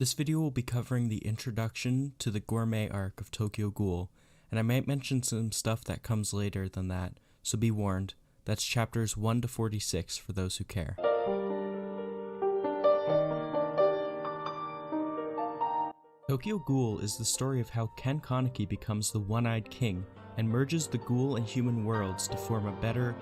This video will be covering the introduction to the gourmet arc of Tokyo Ghoul, and I might mention some stuff that comes later than that, so be warned. That's chapters 1 to 46 for those who care. Tokyo Ghoul is the story of how Ken Kaneki becomes the One-Eyed King and merges the ghoul and human worlds to form a better,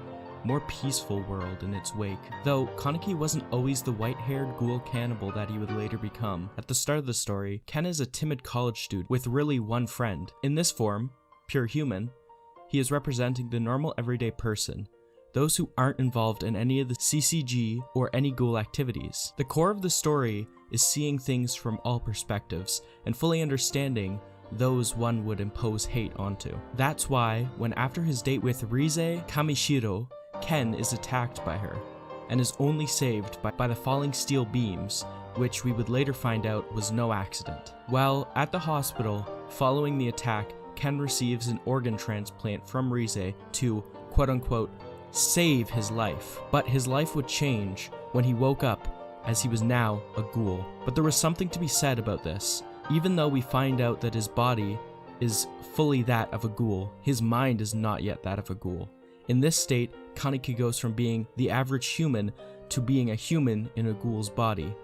more peaceful world in its wake. Though Kaneki wasn't always the white-haired ghoul cannibal that he would later become. At the start of the story, Ken is a timid college student with really one friend. In this form, pure human, he is representing the normal everyday person, those who aren't involved in any of the CCG or any ghoul activities. The core of the story is seeing things from all perspectives and fully understanding those one would impose hate onto. That's why, when after his date with Rise Kamishiro, Ken is attacked by her, and is only saved by the falling steel beams, which we would later find out was no accident. While at the hospital, following the attack, Ken receives an organ transplant from Rise to, quote-unquote, save his life. But his life would change when he woke up, as he was now a ghoul. But there was something to be said about this. Even though we find out that his body is fully that of a ghoul, his mind is not yet that of a ghoul. In this state, Kaneki goes from being the average human to being a human in a ghoul's body.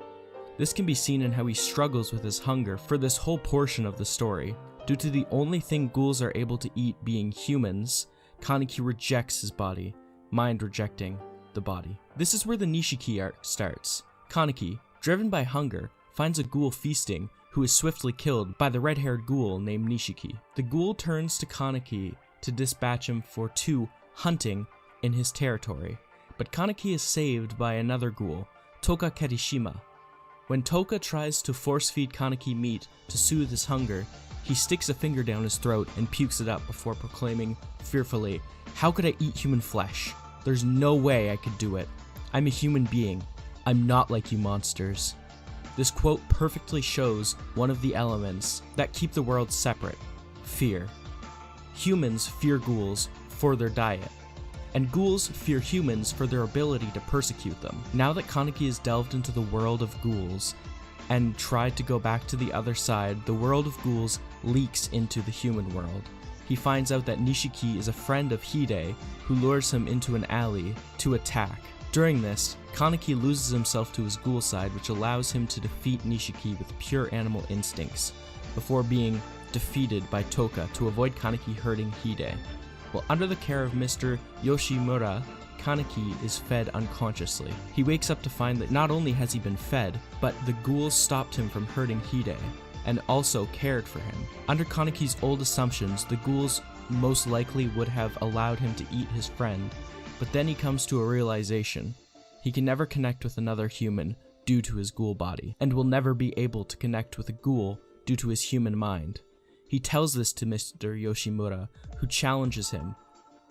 This can be seen in how he struggles with his hunger for this whole portion of the story. Due to the only thing ghouls are able to eat being humans, Kaneki rejects his body, mind rejecting the body. This is where the Nishiki arc starts. Kaneki, driven by hunger, finds a ghoul feasting who is swiftly killed by the red-haired ghoul named Nishiki. The ghoul turns to Kaneki to dispatch him for hunting in his territory, but Kaneki is saved by another ghoul, Touka Kirishima. When Touka tries to force-feed Kaneki meat to soothe his hunger, he sticks a finger down his throat and pukes it up before proclaiming fearfully, "How could I eat human flesh? There's no way I could do it. I'm a human being. I'm not like you monsters." This quote perfectly shows one of the elements that keep the world separate: fear. Humans fear ghouls for their diet, and ghouls fear humans for their ability to persecute them. Now that Kaneki has delved into the world of ghouls and tried to go back to the other side, the world of ghouls leaks into the human world. He finds out that Nishiki is a friend of Hide, who lures him into an alley to attack. During this, Kaneki loses himself to his ghoul side, which allows him to defeat Nishiki with pure animal instincts, before being defeated by Touka to avoid Kaneki hurting Hide. While under the care of Mr. Yoshimura, Kaneki is fed unconsciously. He wakes up to find that not only has he been fed, but the ghouls stopped him from hurting Hide, and also cared for him. Under Kaneki's old assumptions, the ghouls most likely would have allowed him to eat his friend, but then he comes to a realization. He can never connect with another human due to his ghoul body, and will never be able to connect with a ghoul due to his human mind. He tells this to Mr. Yoshimura, who challenges him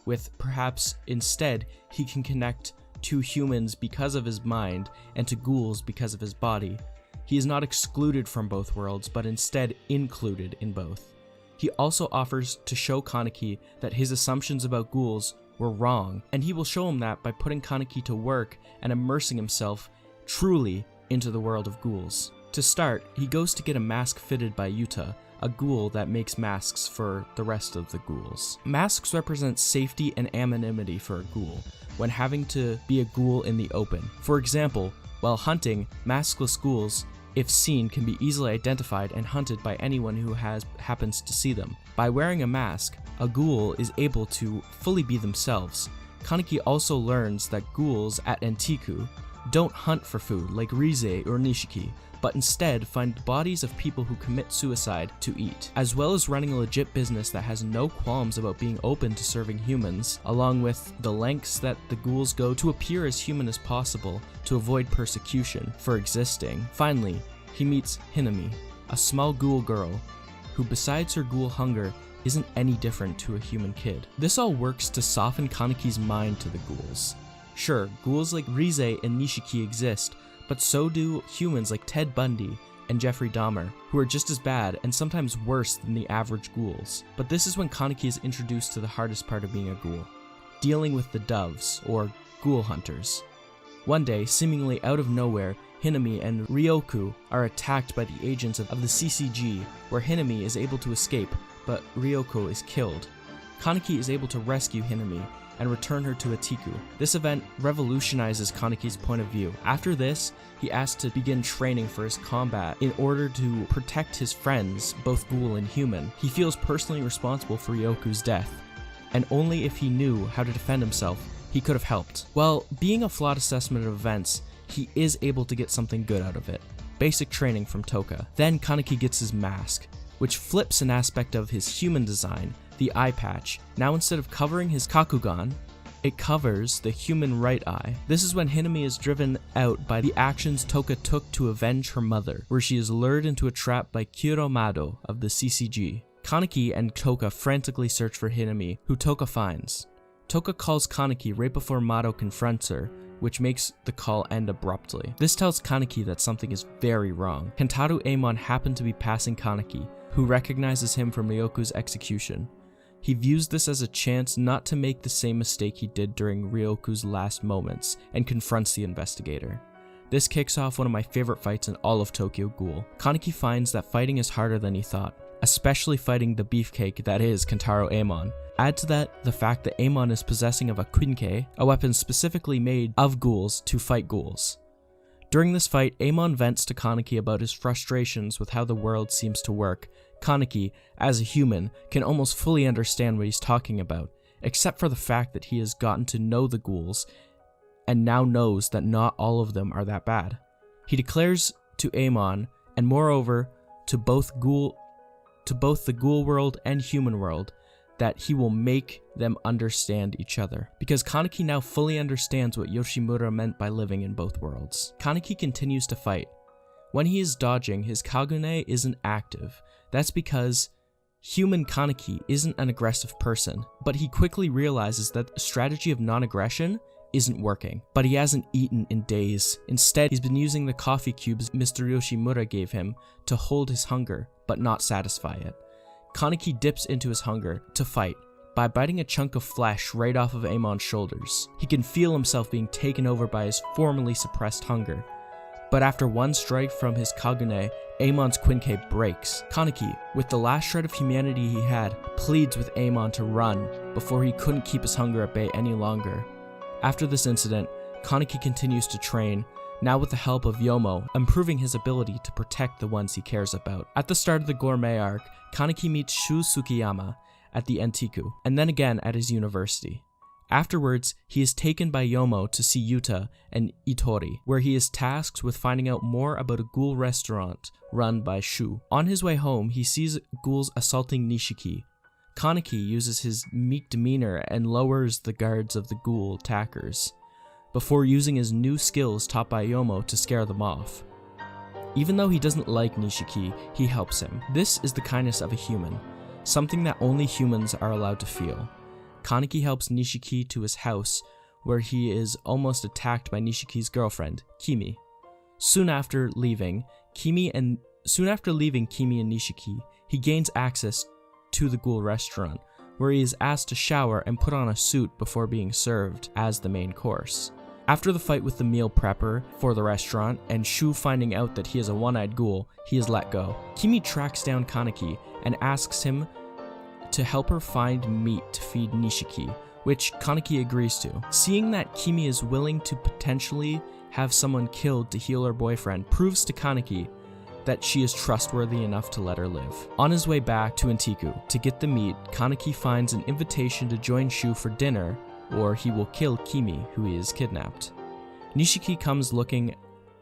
with perhaps instead he can connect to humans because of his mind and to ghouls because of his body. He is not excluded from both worlds, but instead included in both. He also offers to show Kaneki that his assumptions about ghouls were wrong, and he will show him that by putting Kaneki to work and immersing himself truly into the world of ghouls. To start, he goes to get a mask fitted by Yuta, a ghoul that makes masks for the rest of the ghouls. Masks represent safety and anonymity for a ghoul when having to be a ghoul in the open. For example, while hunting, maskless ghouls, if seen, can be easily identified and hunted by anyone who happens to see them. By wearing a mask, a ghoul is able to fully be themselves. Kaneki also learns that ghouls at Antiku don't hunt for food like Rise or Nishiki, but instead find bodies of people who commit suicide to eat, as well as running a legit business that has no qualms about being open to serving humans, along with the lengths that the ghouls go to appear as human as possible to avoid persecution for existing. Finally, he meets Hinami, a small ghoul girl, who besides her ghoul hunger isn't any different to a human kid. This all works to soften Kaneki's mind to the ghouls. Sure, ghouls like Rise and Nishiki exist, but so do humans like Ted Bundy and Jeffrey Dahmer, who are just as bad and sometimes worse than the average ghouls. But this is when Kaneki is introduced to the hardest part of being a ghoul, dealing with the doves, or ghoul hunters. One day, seemingly out of nowhere, Hinami, and Ryoku are attacked by the agents of the CCG, where Hinami is able to escape, but Ryoko is killed. Kaneki is able to rescue Hinami and return her to Atiku. This event revolutionizes Kaneki's point of view. After this, he asks to begin training for his combat in order to protect his friends, both Ghoul and human. He feels personally responsible for Ryoku's death, and only if he knew how to defend himself, he could have helped. While being a flawed assessment of events, he is able to get something good out of it. Basic training from Touka. Then Kaneki gets his mask, which flips an aspect of his human design, the eye patch. Now instead of covering his Kakugan, it covers the human right eye. This is when Hinami is driven out by the actions Touka took to avenge her mother, where she is lured into a trap by Kureo Mado of the CCG. Kaneki and Touka frantically search for Hinami, who Touka finds. Touka calls Kaneki right before Mado confronts her, which makes the call end abruptly. This tells Kaneki that something is very wrong. Kentaro Amon happened to be passing Kaneki, who recognizes him from Ryoku's execution. He views this as a chance not to make the same mistake he did during Ryoku's last moments, and confronts the investigator. This kicks off one of my favorite fights in all of Tokyo Ghoul. Kaneki finds that fighting is harder than he thought, especially fighting the beefcake that is Kentaro Amon. Add to that the fact that Amon is possessing of a Quinke, a weapon specifically made of ghouls to fight ghouls. During this fight, Amon vents to Kaneki about his frustrations with how the world seems to work. Kaneki, as a human, can almost fully understand what he's talking about, except for the fact that he has gotten to know the ghouls, and now knows that not all of them are that bad. He declares to Amon, and moreover to both the ghoul world and human world, that he will make them understand each other, because Kaneki now fully understands what Yoshimura meant by living in both worlds. Kaneki continues to fight. When he is dodging, his Kagune isn't active. That's because human Kaneki isn't an aggressive person, but he quickly realizes that the strategy of non-aggression isn't working. But he hasn't eaten in days. Instead, he's been using the coffee cubes Mr. Yoshimura gave him to hold his hunger, but not satisfy it. Kaneki dips into his hunger to fight by biting a chunk of flesh right off of Amon's shoulders. He can feel himself being taken over by his formerly suppressed hunger. But after one strike from his Kagune, Amon's Quinke breaks. Kaneki, with the last shred of humanity he had, pleads with Amon to run before he couldn't keep his hunger at bay any longer. After this incident, Kaneki continues to train, now with the help of Yomo, improving his ability to protect the ones he cares about. At the start of the gourmet arc, Kaneki meets Shuu Tsukiyama at the Entiku, and then again at his university. Afterwards, he is taken by Yomo to see Yuta and Itori, where he is tasked with finding out more about a ghoul restaurant run by Shuu. On his way home, he sees ghouls assaulting Nishiki. Kaneki uses his meek demeanor and lowers the guards of the ghoul attackers, before using his new skills taught by Yomo to scare them off. Even though he doesn't like Nishiki, he helps him. This is the kindness of a human, something that only humans are allowed to feel. Kaneki helps Nishiki to his house, where he is almost attacked by Nishiki's girlfriend, Kimi. Soon after leaving Kimi and Nishiki, he gains access to the ghoul restaurant, where he is asked to shower and put on a suit before being served as the main course. After the fight with the meal prepper for the restaurant, and Shuu finding out that he is a one-eyed ghoul, he is let go. Kimi tracks down Kaneki and asks him to help her find meat to feed Nishiki, which Kaneki agrees to. Seeing that Kimi is willing to potentially have someone killed to heal her boyfriend proves to Kaneki that she is trustworthy enough to let her live. On his way back to Entiku to get the meat, Kaneki finds an invitation to join Shuu for dinner, or he will kill Kimi, who he has kidnapped. Nishiki comes looking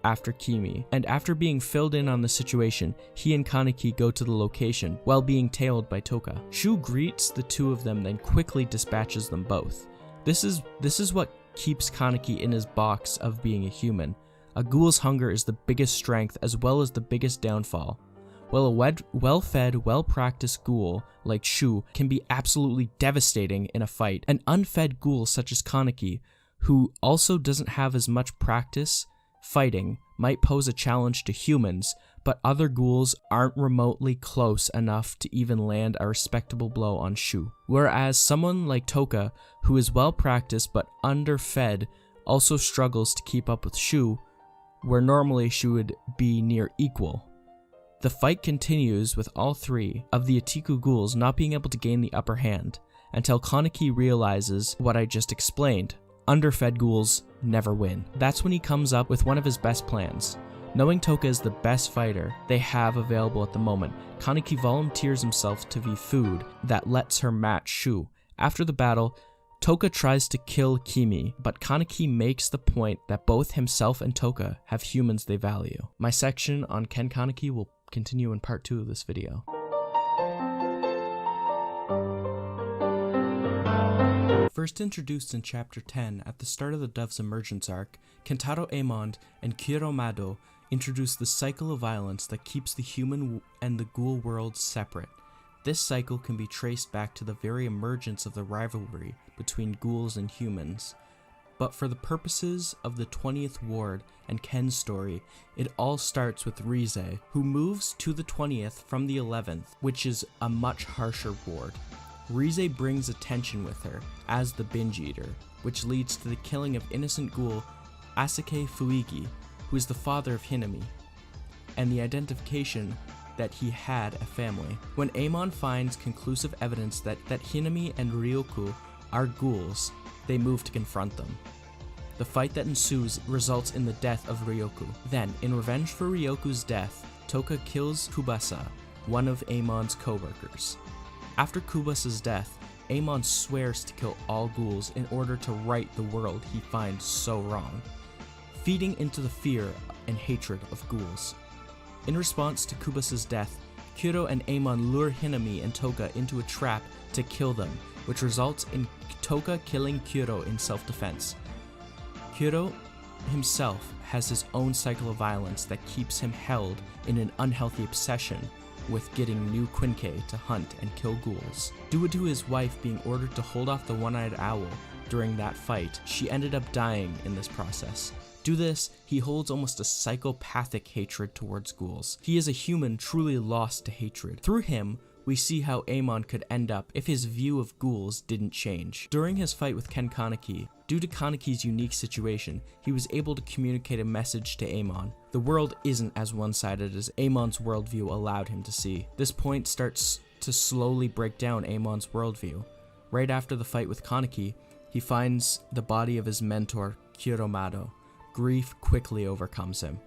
after Kimi, and after being filled in on the situation, he and Kaneki go to the location while being tailed by Touka. Shuu greets the two of them, then quickly dispatches them both. This is what keeps Kaneki in his box of being a human. A ghoul's hunger is the biggest strength as well as the biggest downfall. While a well-fed, well-practiced ghoul like Shuu can be absolutely devastating in a fight, an unfed ghoul such as Kaneki, who also doesn't have as much practice fighting, might pose a challenge to humans, but other ghouls aren't remotely close enough to even land a respectable blow on Shuu. Whereas someone like Touka, who is well-practiced but underfed, also struggles to keep up with Shuu, where normally she would be near equal. The fight continues with all three of the Atiku ghouls not being able to gain the upper hand, until Kaneki realizes what I just explained. Underfed ghouls never win. That's when he comes up with one of his best plans. Knowing Touka is the best fighter they have available at the moment, Kaneki volunteers himself to be food that lets her match Shuu. After the battle, Touka tries to kill Kimi, but Kaneki makes the point that both himself and Touka have humans they value. My section on Ken Kaneki will continue in part 2 of this video. First introduced in Chapter 10 at the start of the Dove's Emergence arc, Kentaro, Amon, and Kureo Mado introduce the cycle of violence that keeps the human and the ghoul worlds separate. This cycle can be traced back to the very emergence of the rivalry between ghouls and humans. But for the purposes of the 20th Ward and Ken's story, it all starts with Rize, who moves to the 20th from the 11th, which is a much harsher ward. Rize brings attention with her as the Binge Eater, which leads to the killing of innocent ghoul Asake Fuigi, who is the father of Hinami, and the identification that he had a family. When Amon finds conclusive evidence that Hinami and Ryoku are ghouls, they move to confront them. The fight that ensues results in the death of Ryoku. Then, in revenge for Ryoku's death, Touka kills Kubasa, one of Amon's co-workers. After Kubasa's death, Amon swears to kill all ghouls in order to right the world he finds so wrong, feeding into the fear and hatred of ghouls. In response to Kubasa's death, Kureo and Amon lure Hinami and Touka into a trap to kill them, which results in Touka killing Kureo in self-defense. Kureo himself has his own cycle of violence that keeps him held in an unhealthy obsession with getting new Quinque to hunt and kill ghouls. Due to his wife being ordered to hold off the one-eyed owl during that fight, she ended up dying in this process. Due to this, he holds almost a psychopathic hatred towards ghouls. He is a human truly lost to hatred. Through him, we see how Amon could end up if his view of ghouls didn't change. During his fight with Ken Kaneki, due to Kaneki's unique situation, he was able to communicate a message to Amon. The world isn't as one-sided as Amon's worldview allowed him to see. This point starts to slowly break down Amon's worldview. Right after the fight with Kaneki, he finds the body of his mentor, Kureo Mado. Grief quickly overcomes him.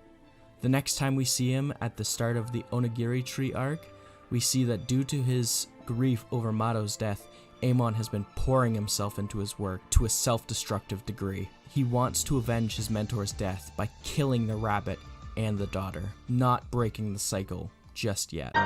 The next time we see him at the start of the Onigiri Tree arc, we see that due to his grief over Mado's death, Amon has been pouring himself into his work to a self-destructive degree. He wants to avenge his mentor's death by killing the rabbit and the daughter, not breaking the cycle just yet.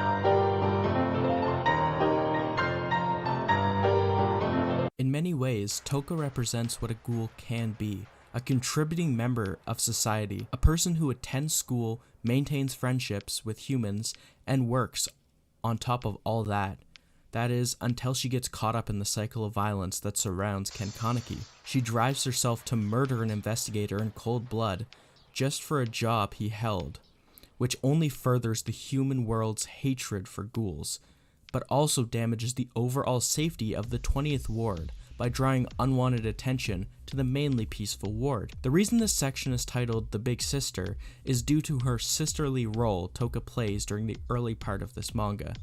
In many ways, Touka represents what a ghoul can be. A contributing member of society, a person who attends school, maintains friendships with humans, and works on top of all that. That is, until she gets caught up in the cycle of violence that surrounds Ken Kaneki. She drives herself to murder an investigator in cold blood just for a job he held, which only furthers the human world's hatred for ghouls, but also damages the overall safety of the 20th Ward by drawing unwanted attention to the mainly peaceful ward. The reason this section is titled The Big Sister is due to her sisterly role Touka plays during the early part of this manga.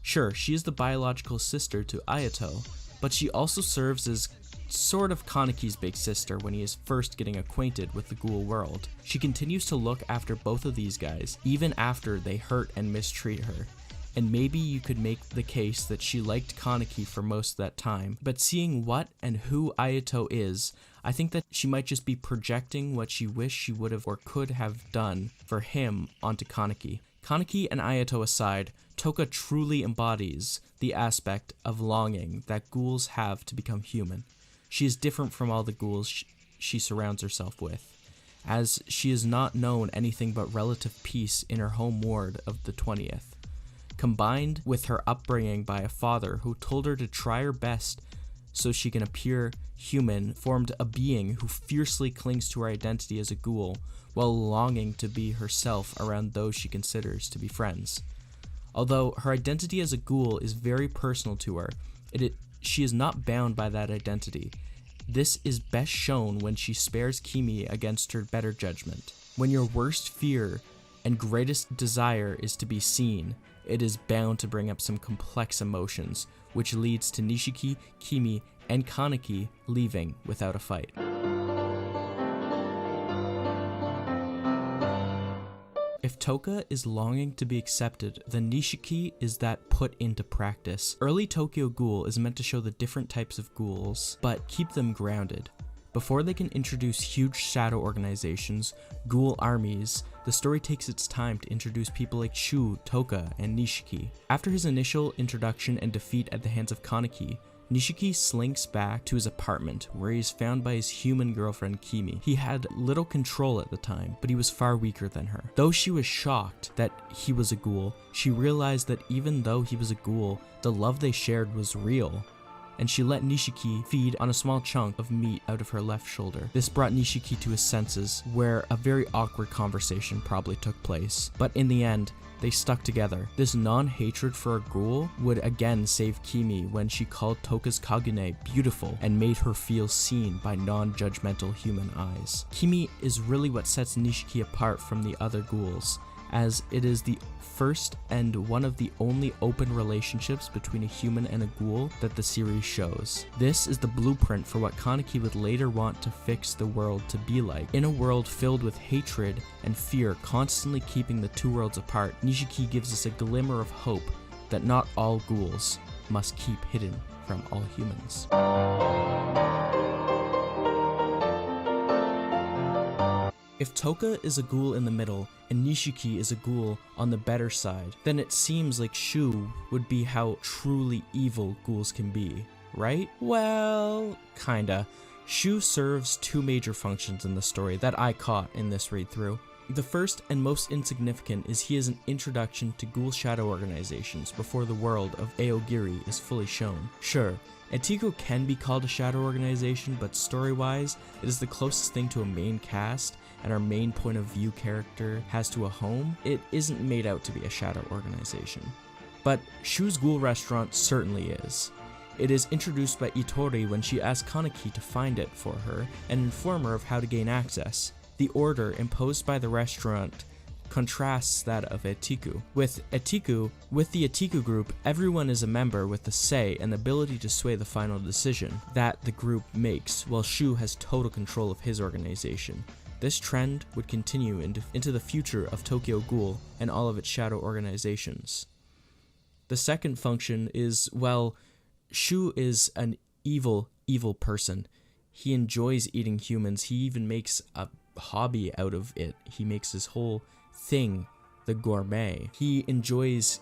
Sure, she is the biological sister to Ayato, but she also serves as sort of Kaneki's big sister when he is first getting acquainted with the ghoul world. She continues to look after both of these guys, even after they hurt and mistreat her. And maybe you could make the case that she liked Kaneki for most of that time, but seeing what and who Ayato is, I think that she might just be projecting what she wished she would have or could have done for him onto Kaneki. Kaneki and Ayato aside, Touka truly embodies the aspect of longing that ghouls have to become human. She is different from all the ghouls she surrounds herself with, as she has not known anything but relative peace in her home ward of the 20th. Combined with her upbringing by a father who told her to try her best so she can appear human, formed a being who fiercely clings to her identity as a ghoul while longing to be herself around those she considers to be friends. Although her identity as a ghoul is very personal to her, she is not bound by that identity. This is best shown when she spares Kimi against her better judgment. When your worst fear and greatest desire is to be seen, it is bound to bring up some complex emotions, which leads to Nishiki, Kimi, and Kaneki leaving without a fight. If Touka is longing to be accepted, then Nishiki is that put into practice. Early Tokyo Ghoul is meant to show the different types of ghouls, but keep them grounded. Before they can introduce huge shadow organizations, ghoul armies, the story takes its time to introduce people like Shuu, Touka, and Nishiki. After his initial introduction and defeat at the hands of Kaneki, Nishiki slinks back to his apartment, where he is found by his human girlfriend Kimi. He had little control at the time, but he was far weaker than her. Though she was shocked that he was a ghoul, she realized that even though he was a ghoul, the love they shared was real, and she let Nishiki feed on a small chunk of meat out of her left shoulder. This brought Nishiki to his senses, where a very awkward conversation probably took place, but in the end, they stuck together. This non-hatred for a ghoul would again save Kimi when she called Touka's Kagune beautiful and made her feel seen by non-judgmental human eyes. Kimi is really what sets Nishiki apart from the other ghouls, as it is the first and one of the only open relationships between a human and a ghoul that the series shows. This is the blueprint for what Kaneki would later want to fix the world to be like. In a world filled with hatred and fear constantly keeping the two worlds apart, Nishiki gives us a glimmer of hope that not all ghouls must keep hidden from all humans. If Touka is a ghoul in the middle and Nishiki is a ghoul on the better side, then it seems like Shuu would be how truly evil ghouls can be, right? Well, kinda. Shuu serves two major functions in the story that I caught in this read-through. The first and most insignificant is he is an introduction to ghoul shadow organizations before the world of Aogiri is fully shown. Sure, Etika can be called a shadow organization, but story-wise, it is the closest thing to a main cast, and our main point of view character has to a home. It isn't made out to be a shadow organization. But Shu's ghoul restaurant certainly is. It is introduced by Itori when she asks Kaneki to find it for her and inform her of how to gain access. The order imposed by the restaurant contrasts that of Etiku. With the Etiku group, everyone is a member with the say and the ability to sway the final decision that the group makes, while Shuu has total control of his organization. This trend would continue into the future of Tokyo Ghoul and all of its shadow organizations. The second function is, well, Shuu is an evil person. He enjoys eating humans. He even makes a hobby out of it. He makes his whole thing the gourmet. He enjoys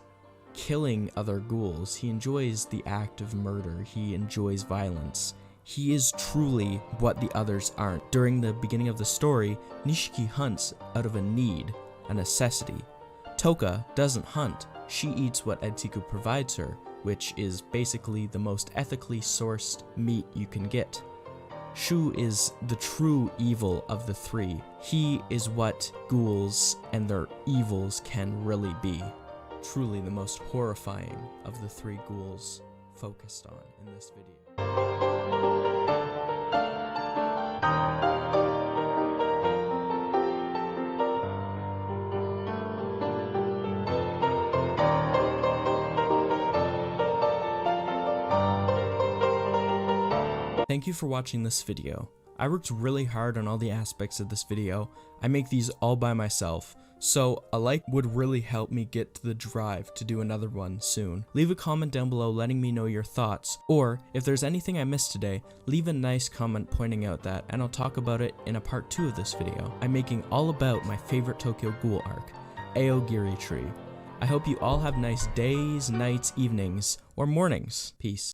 killing other ghouls. He enjoys the act of murder. He enjoys violence. He is truly what the others aren't. During the beginning of the story, Nishiki hunts out of a need, a necessity. Touka doesn't hunt. She eats what Etiku provides her, which is basically the most ethically sourced meat you can get. Shuu is the true evil of the three. He is what ghouls and their evils can really be. Truly the most horrifying of the three ghouls focused on in this video. Thank you for watching this video. I worked really hard on all the aspects of this video. I make these all by myself, so a like would really help me get to the drive to do another one soon. Leave a comment down below letting me know your thoughts, or if there's anything I missed today, leave a nice comment pointing out that, and I'll talk about it in a part 2 of this video. I'm making all about my favorite Tokyo Ghoul arc, Aogiri Tree. I hope you all have nice days, nights, evenings, or mornings. Peace.